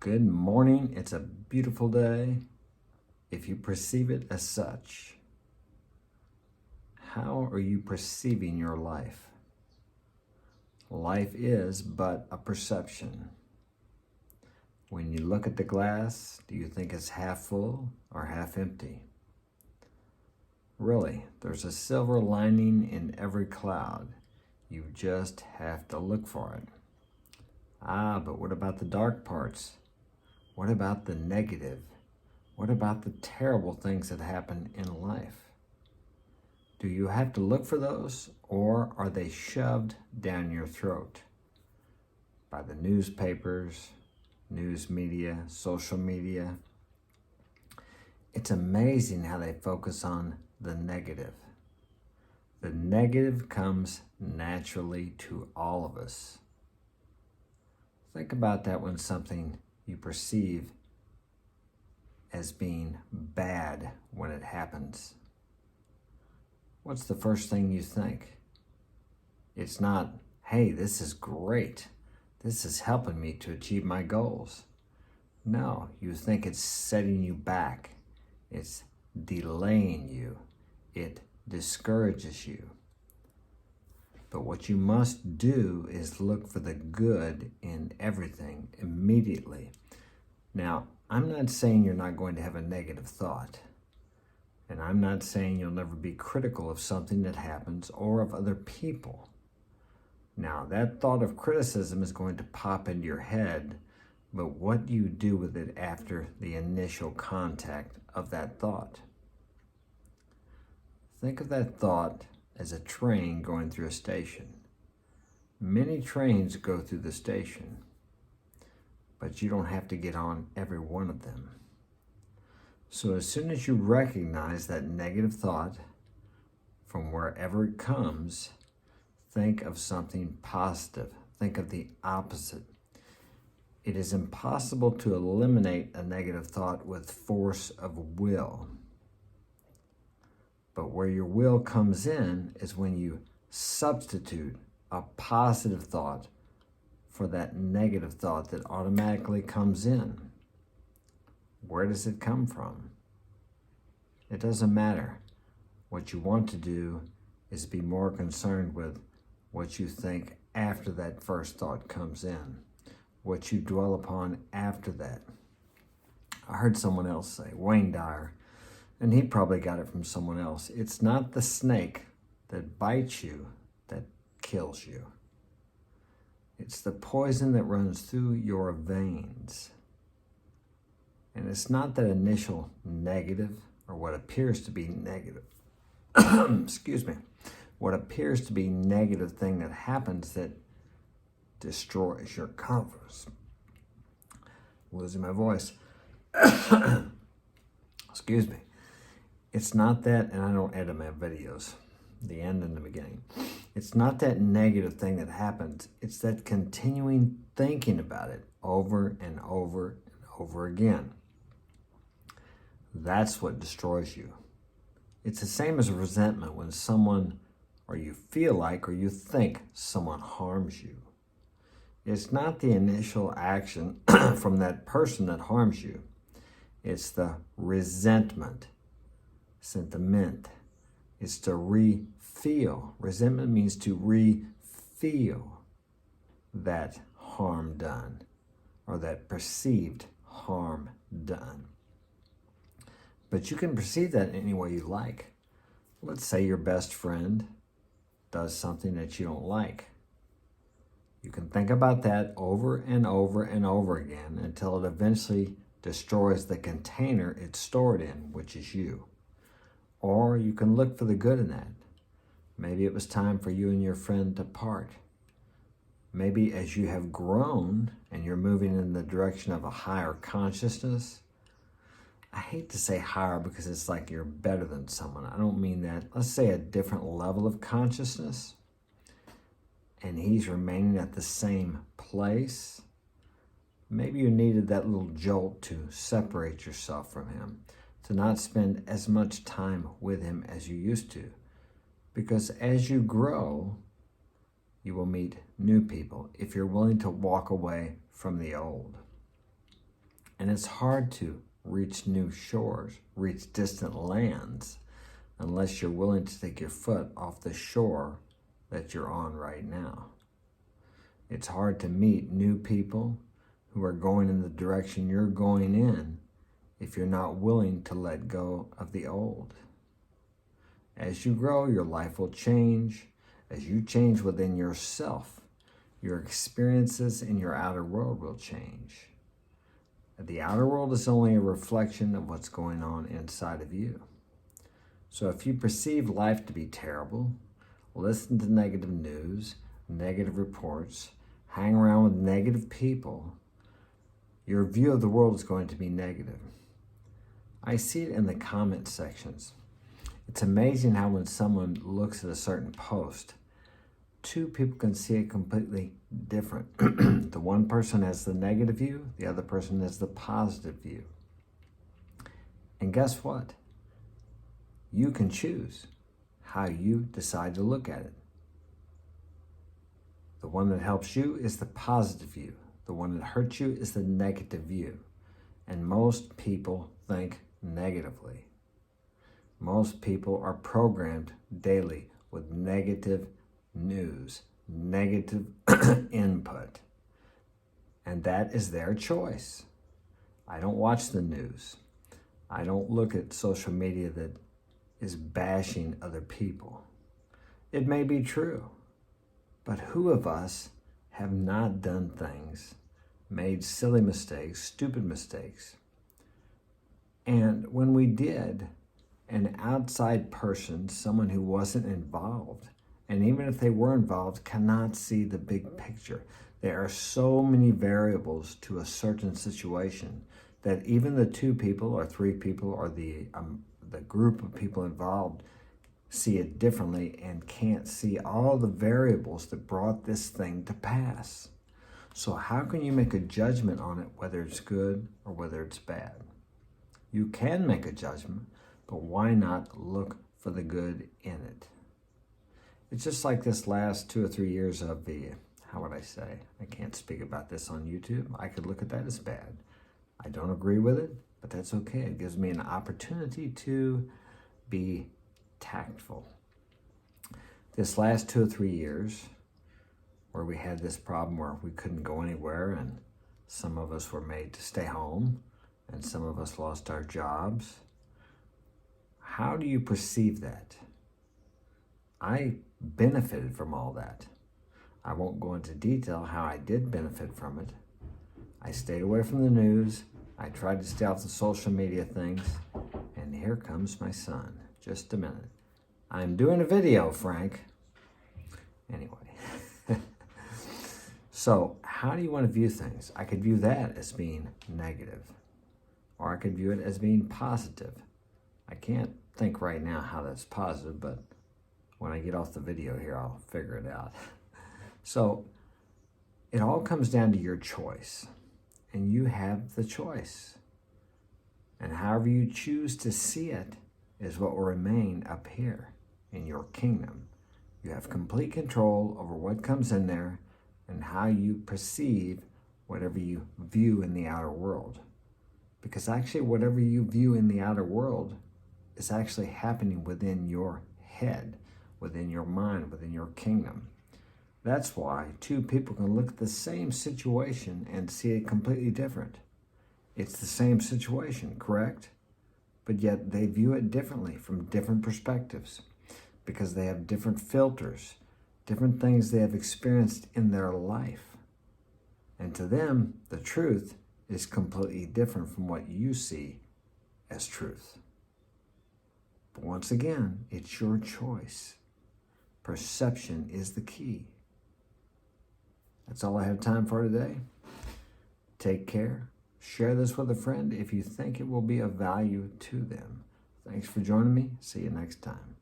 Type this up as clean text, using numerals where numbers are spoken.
Good morning. It's a beautiful day if you perceive it as such. How are you perceiving your life? Life is but a perception. When you look at the glass, do you think it's half full or half empty? Really, there's a silver lining in every cloud. You just have to look for it. But what about the dark parts? What about the negative? What about the terrible things that happen in life? Do you have to look for those, or are they shoved down your throat by the newspapers, news media, social media? It's amazing how they focus on the negative. The negative comes naturally to all of us. Think about that when something you perceive as being bad when it happens. What's the first thing you think? It's not, hey, this is great. This is helping me to achieve my goals. No, you think it's setting you back. It's delaying you. It discourages you. But what you must do is look for the good in everything immediately. Now, I'm not saying you're not going to have a negative thought. And I'm not saying you'll never be critical of something that happens or of other people. Now, that thought of criticism is going to pop into your head, but what do you do with it after the initial contact of that thought? Think of that thought as a train going through a station. Many trains go through the station, but you don't have to get on every one of them. So as soon as you recognize that negative thought from wherever it comes, think of something positive. Think of the opposite. It is impossible to eliminate a negative thought with force of will. But where your will comes in is when you substitute a positive thought for that negative thought that automatically comes in. Where does it come from? It doesn't matter. What you want to do is be more concerned with what you think after that first thought comes in, what you dwell upon after that. I heard someone else say, Wayne Dyer, and he probably got it from someone else. It's not the snake that bites you that kills you. It's the poison that runs through your veins. And it's not that initial negative or what appears to be negative, what appears to be negative thing that happens that destroys your confidence. Losing my voice. Excuse me. It's not that, and I don't edit my videos, the end and the beginning. It's not that negative thing that happens. It's that continuing thinking about it over and over and over again. That's what destroys you. It's the same as resentment when someone, or you feel like, or you think someone harms you. It's not the initial action from that person that harms you. It's the resentment. Sentiment. It's to re-feel. Resentment means to re-feel that harm done or that perceived harm done. But you can perceive that any way you like. Let's say your best friend does something that you don't like. You can think about that over and over and over again until it eventually destroys the container it's stored in, which is you. Or you can look for the good in that. Maybe it was time for you and your friend to part. Maybe as you have grown and you're moving in the direction of a higher consciousness, I hate to say higher because it's like you're better than someone. I don't mean that. Let's say a different level of consciousness, and he's remaining at the same place. Maybe you needed that little jolt to separate yourself from him, to not spend as much time with him as you used to. Because as you grow, you will meet new people if you're willing to walk away from the old. And it's hard to reach new shores, reach distant lands, unless you're willing to take your foot off the shore that you're on right now. It's hard to meet new people who are going in the direction you're going in if you're not willing to let go of the old. As you grow, your life will change. As you change within yourself, your experiences in your outer world will change. The outer world is only a reflection of what's going on inside of you. So if you perceive life to be terrible, listen to negative news, negative reports, hang around with negative people, your view of the world is going to be negative. I see it in the comment sections. It's amazing how when someone looks at a certain post, two people can see it completely different. The one person has the negative view, the other person has the positive view. And guess what? You can choose how you decide to look at it. The one that helps you is the positive view. The one that hurts you is the negative view. And most people think negatively. Most people are programmed daily with negative news, negative input. And that is their choice. I don't watch the news. I don't look at social media that is bashing other people. It may be true, but who of us have not done things, made silly mistakes, stupid mistakes? And when we did, an outside person, someone who wasn't involved, and even if they were involved, cannot see the big picture. There are so many variables to a certain situation that even the two people or three people or the group of people involved see it differently and can't see all the variables that brought this thing to pass. So how can you make a judgment on it, whether it's good or whether it's bad? You can make a judgment, but why not look for the good in it? It's just like this last 2 or 3 years of the, how would I say? I can't speak about this on YouTube. I could look at that as bad. I don't agree with it, but that's okay. It gives me an opportunity to be tactful. This last 2 or 3 years, where we had this problem where we couldn't go anywhere and some of us were made to stay home and some of us lost our jobs. How do you perceive that? I benefited from all that. I won't go into detail how I did benefit from it. I stayed away from the news. I tried to stay off the social media things. And here comes my son. Just a minute. I'm doing a video, Frank. Anyway. So how do you want to view things? I could view that as being negative. Or I could view it as being positive. I can't think right now how that's positive, but when I get off the video here, I'll figure it out. So it all comes down to your choice. And you have the choice. And however you choose to see it is what will remain up here in your kingdom. You have complete control over what comes in there and how you perceive whatever you view in the outer world. Because actually whatever you view in the outer world is actually happening within your head, within your mind, within your kingdom. That's why two people can look at the same situation and see it completely different. It's the same situation, correct? But yet they view it differently from different perspectives because they have different filters, different things they have experienced in their life. And to them, the truth is completely different from what you see as truth. But once again, it's your choice. Perception is the key. That's all I have time for today. Take care. Share this with a friend if you think it will be of value to them. Thanks for joining me. See you next time.